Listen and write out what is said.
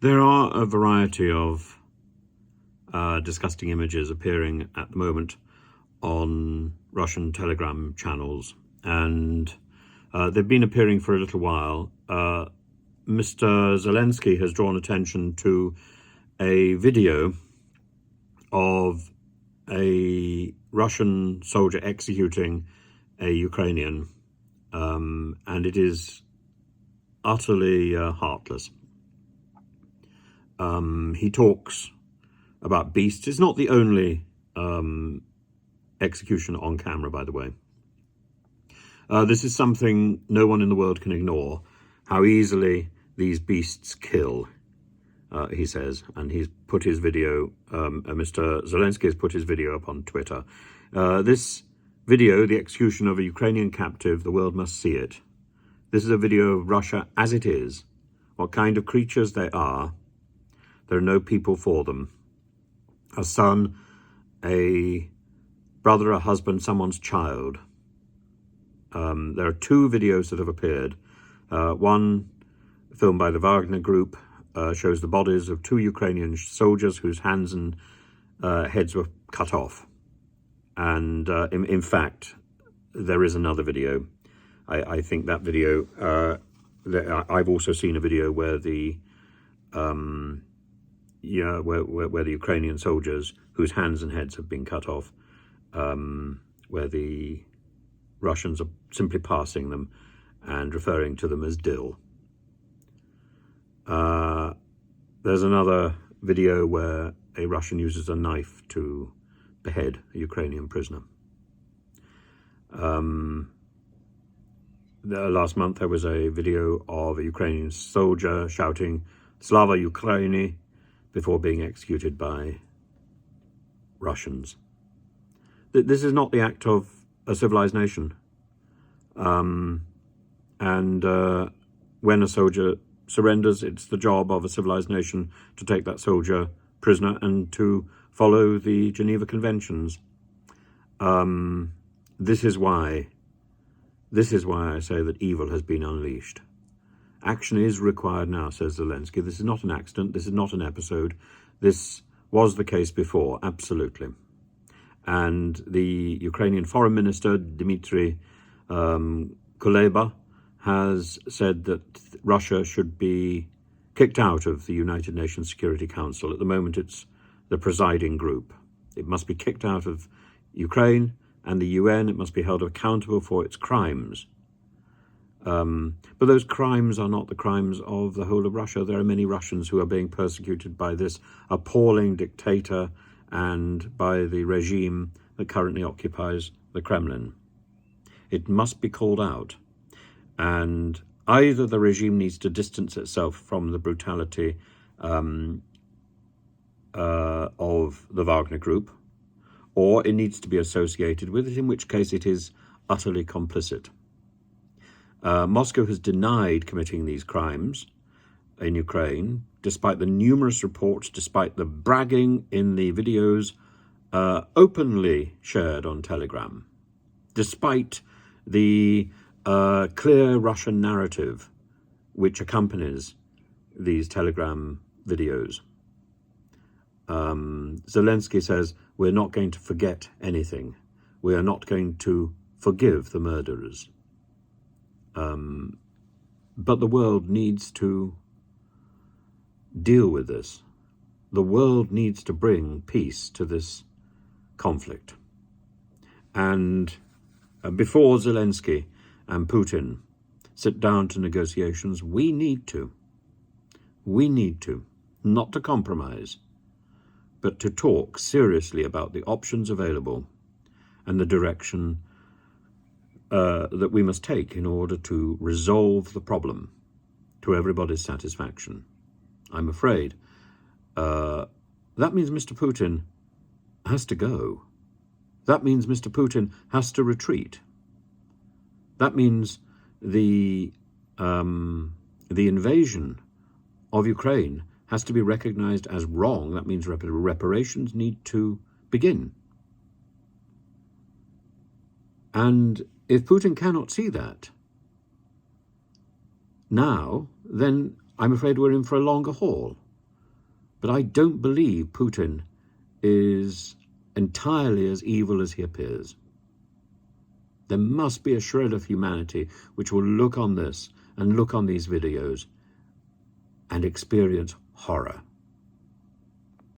There are a variety of disgusting images appearing at the moment on Russian Telegram channels, and they've been appearing for a little while. Mr. Zelensky has drawn attention to a video of a Russian soldier executing a Ukrainian, and it is utterly heartless. He talks about beasts. It's not the only execution on camera, by the way. This is something no one in the world can ignore, how easily these beasts kill, he says. And he's put his video, Mr. Zelensky has put his video up on Twitter. This video, the execution of a Ukrainian captive, the world must see it. This is a video of Russia as it is, what kind of creatures they are. There are no people for them. A son, a brother, a husband, someone's child. There are two videos that have appeared. One, filmed by the Wagner Group, shows the bodies of two Ukrainian soldiers whose hands and heads were cut off. And in fact, there is another video. I think that video, I've also seen a video where the where the Ukrainian soldiers whose hands and heads have been cut off, where the Russians are simply passing them and referring to them as dill. There's another video where a Russian uses a knife to behead a Ukrainian prisoner. Last month there was a video of a Ukrainian soldier shouting "Slava Ukraini" before being executed by Russians. This is not the act of a civilized nation. When a soldier surrenders, it's the job of a civilized nation to take that soldier prisoner and to follow the Geneva Conventions. This is why I say that evil has been unleashed. Action is required now, says Zelensky. This is not an accident. This is not an episode. This was the case before, absolutely. And the Ukrainian Foreign Minister, Dmitry Kuleba, has said that Russia should be kicked out of the United Nations Security Council. At the moment, it's the presiding group. It must be kicked out of Ukraine and the UN. It must be held accountable for its crimes. But those crimes are not the crimes of the whole of Russia. There are many Russians who are being persecuted by this appalling dictator and by the regime that currently occupies the Kremlin. It must be called out. And either the regime needs to distance itself from the brutality of the Wagner Group, or it needs to be associated with it, in which case it is utterly complicit. Moscow has denied committing these crimes in Ukraine, despite the numerous reports, despite the bragging in the videos openly shared on Telegram, despite the clear Russian narrative which accompanies these Telegram videos. Zelensky says, we're not going to forget anything. We are not going to forgive the murderers. But the world needs to deal with this. The world needs to bring peace to this conflict. And before Zelensky and Putin sit down to negotiations, we need to, not to compromise, but to talk seriously about the options available and the direction that we must take in order to resolve the problem to everybody's satisfaction. I'm afraid that means Mr. Putin has to go. That means Mr. Putin has to retreat. That means the invasion of Ukraine has to be recognized as wrong. That means reparations need to begin. And if Putin cannot see that now, then I'm afraid we're in for a longer haul. But I don't believe Putin is entirely as evil as he appears. There must be a shred of humanity which will look on this and look on these videos and experience horror.